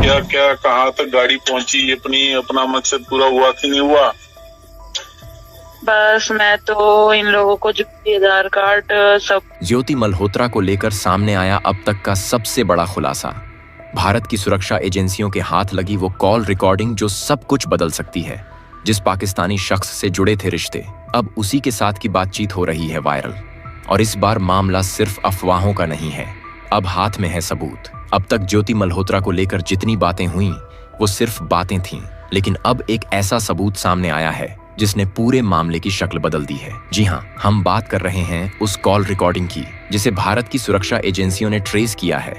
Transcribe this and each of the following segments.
क्या क्या कहाँ तक गाड़ी पहुंची, अपना मकसद पूरा हुआ कि नहीं हुआ? बस मैं तो इन लोगों को जो आधार कार्ड सब। ज्योति मल्होत्रा को लेकर सामने आया अब तक का सबसे बड़ा खुलासा। भारत की सुरक्षा एजेंसियों के हाथ लगी वो कॉल रिकॉर्डिंग जो सब कुछ बदल सकती है। जिस पाकिस्तानी शख्स से जुड़े थे रिश्ते, अब उसी के साथ की बातचीत हो रही है वायरल। और इस बार मामला सिर्फ अफवाहों का नहीं है, अब हाथ में है सबूत। अब तक ज्योति मल्होत्रा को लेकर जितनी बातें हुई वो सिर्फ बातें थीं, लेकिन अब एक ऐसा सबूत सामने आया है जिसने पूरे मामले की शक्ल बदल दी है। जी हाँ, हम बात कर रहे हैं उस कॉल रिकॉर्डिंग की जिसे भारत की सुरक्षा एजेंसियों ने ट्रेस किया है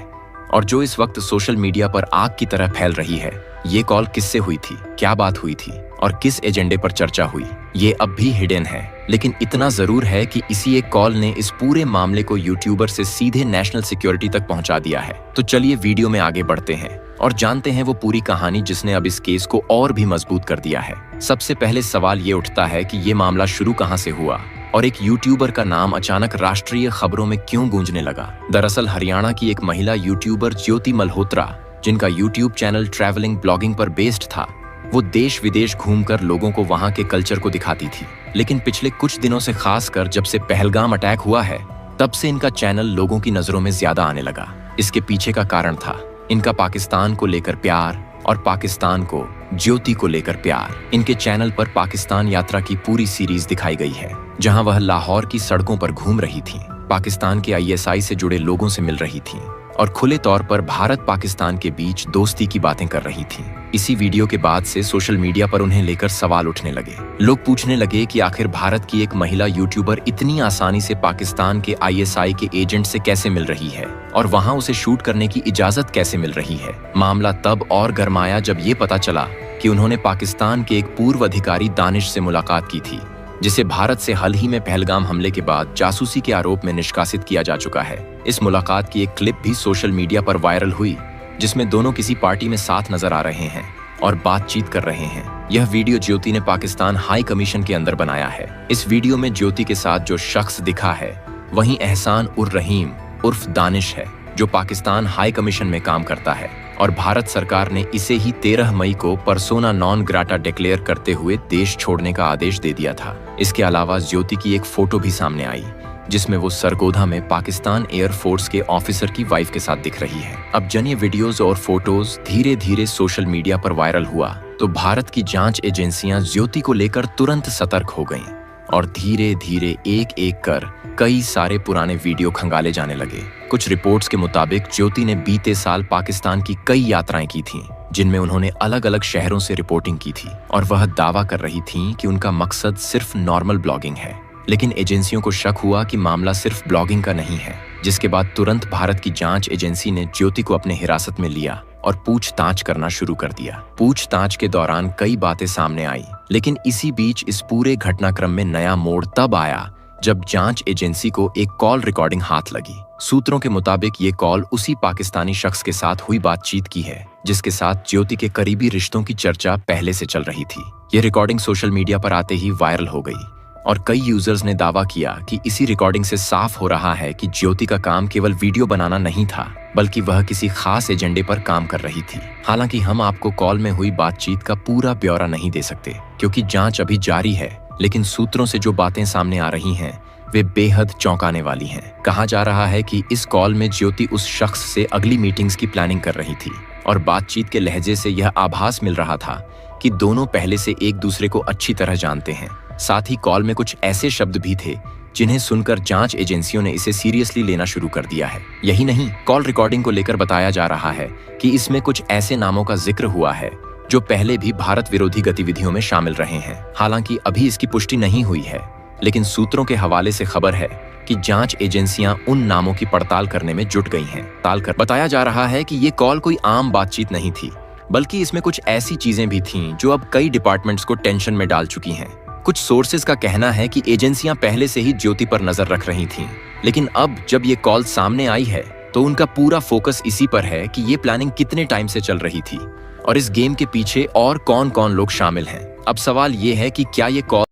और जो इस वक्त सोशल मीडिया पर आग की तरह फैल रही है। ये कॉल किससे हुई थी, क्या बात हुई थी और किस एजेंडे पर चर्चा हुई, ये अब भी हिडन है। लेकिन इतना जरूर है कि इसी एक कॉल ने इस पूरे मामले को यूट्यूबर से सीधे नेशनल सिक्योरिटी तक पहुंचा दिया है। तो चलिए वीडियो में आगे बढ़ते हैं और जानते हैं वो पूरी कहानी जिसने अब इस केस को और भी मजबूत कर दिया है। सबसे पहले सवाल ये उठता है कि ये मामला शुरू कहां से हुआ और एक यूट्यूबर का नाम अचानक राष्ट्रीय खबरों में क्यों गूंजने लगा। दरअसल हरियाणा की एक महिला यूट्यूबर ज्योति मल्होत्रा, जिनका यूट्यूब चैनल ट्रैवलिंग ब्लॉगिंग पर बेस्ड था, वो देश विदेश घूमकर लोगों को वहां के कल्चर को दिखाती थी। लेकिन पिछले कुछ दिनों से, खासकर जब से पहलगाम अटैक हुआ है, तब से इनका चैनल लोगों की नजरों में ज्यादा आने लगा। इसके पीछे का कारण था इनका पाकिस्तान को लेकर प्यार और पाकिस्तान को ज्योति को लेकर प्यार। इनके चैनल पर पाकिस्तान यात्रा की पूरी सीरीज दिखाई गई है, जहां वह लाहौर की सड़कों पर घूम रही थीं, पाकिस्तान के आईएसआई से जुड़े लोगों से मिल रही थीं और खुले तौर पर भारत पाकिस्तान के बीच दोस्ती की बातें कर रही थीं। इसी वीडियो के बाद से सोशल मीडिया पर उन्हें लेकर सवाल उठने लगे। लोग पूछने लगे कि आखिर भारत की एक महिला यूट्यूबर इतनी आसानी से पाकिस्तान के आईएसआई के एजेंट से कैसे मिल रही है और वहां उसे शूट करने की इजाजत कैसे मिल रही है। मामला तब और गरमाया जब ये पता चला कि उन्होंने पाकिस्तान के एक पूर्व अधिकारी दानिश से मुलाकात की थी, जिसे भारत से हाल ही में पहलगाम हमले के बाद जासूसी के आरोप में निष्कासित किया जा चुका है। इस मुलाकात की एक क्लिप भी सोशल मीडिया पर वायरल हुई, जिसमें दोनों किसी पार्टी में साथ नजर आ रहे हैं और बातचीत कर रहे हैं। यह वीडियो ज्योति ने पाकिस्तान हाई कमीशन के अंदर बनाया है। इस वीडियो में ज्योति के साथ जो शख्स दिखा है वही एहसान उर रहीम उर्फ दानिश है, जो पाकिस्तान हाई कमीशन में काम करता है और भारत सरकार ने इसे ही 13 मई को पर्सोना नॉन ग्राटा डिक्लेयर करते हुए देश छोड़ने का आदेश दे दिया था। इसके अलावा ज्योति की एक फोटो भी सामने आई, जिसमें वो सरगोधा में पाकिस्तान एयरफोर्स के ऑफिसर की वाइफ के साथ दिख रही है। अब जब ये वीडियोस और फोटोज धीरे धीरे सोशल मीडिया पर वायरल हुआ तो भारत की जांच एजेंसियां ज्योति को लेकर तुरंत सतर्क हो गईं और धीरे धीरे एक एक कर कई सारे पुराने वीडियो खंगाले जाने लगे। कुछ रिपोर्ट्स के मुताबिक ज्योति ने बीते साल पाकिस्तान की कई यात्राएं की थीं, जिनमें उन्होंने अलग अलग शहरों से रिपोर्टिंग की थी और वह दावा कर रही थीं कि उनका मकसद सिर्फ नॉर्मल ब्लॉगिंग है। लेकिन एजेंसियों को शक हुआ कि मामला सिर्फ ब्लॉगिंग का नहीं है, जिसके बाद तुरंत भारत की जांच एजेंसी ने ज्योति को अपने हिरासत में लिया और पूछताछ करना शुरू कर दिया। पूछताछ के दौरान कई बातें सामने आई, लेकिन इसी बीच इस पूरे घटनाक्रम में नया मोड़ तब आया जब जांच एजेंसी को एक कॉल रिकॉर्डिंग हाथ लगी। सूत्रों के मुताबिक ये कॉल उसी पाकिस्तानी शख्स के साथ हुई बातचीत की है, जिसके साथ ज्योति के करीबी रिश्तों की चर्चा पहले से चल रही थी। ये रिकॉर्डिंग सोशल मीडिया पर आते ही वायरल हो गई और कई यूजर्स ने दावा किया कि इसी रिकॉर्डिंग से साफ हो रहा है कि ज्योति का काम केवल वीडियो बनाना नहीं था, बल्कि वह किसी खास एजेंडे पर काम कर रही थी। हालांकि हम आपको कॉल में हुई बातचीत का पूरा ब्यौरा नहीं दे सकते, क्योंकि जांच अभी जारी है, लेकिन सूत्रों से जो बातें सामने आ रही हैं वे बेहद चौंकाने वाली हैं। कहा जा रहा है कि इस कॉल में ज्योति उस शख्स से अगली मीटिंग्स की प्लानिंग कर रही थी और बातचीत के लहजे से यह आभास मिल रहा था कि दोनों पहले से एक दूसरे को अच्छी तरह जानते हैं। साथ ही कॉल में कुछ ऐसे शब्द भी थे जिन्हें सुनकर जांच एजेंसियों ने इसे सीरियसली लेना शुरू कर दिया है। यही नहीं, कॉल रिकॉर्डिंग को लेकर बताया जा रहा है कि इसमें कुछ ऐसे नामों का जिक्र हुआ है जो पहले भी भारत विरोधी गतिविधियों में शामिल रहे हैं। हालांकि अभी इसकी पुष्टि नहीं हुई है, लेकिन सूत्रों के हवाले से खबर है कि जांच एजेंसियां उन नामों की पड़ताल करने में जुट गई हैं। बताया जा रहा है कि ये कॉल कोई आम बातचीत नहीं थी, बल्कि इसमें कुछ ऐसी चीजें भी थीं जो अब कई डिपार्टमेंट्स को टेंशन में डाल चुकी हैं। कुछ सोर्सेज का कहना है कि एजेंसियां पहले से ही ज्योति पर नजर रख रही थीं, लेकिन अब जब ये कॉल सामने आई है तो उनका पूरा फोकस इसी पर है कि ये प्लानिंग कितने टाइम से चल रही थी और इस गेम के पीछे और कौन कौन लोग शामिल हैं। अब सवाल ये है कि क्या ये कॉल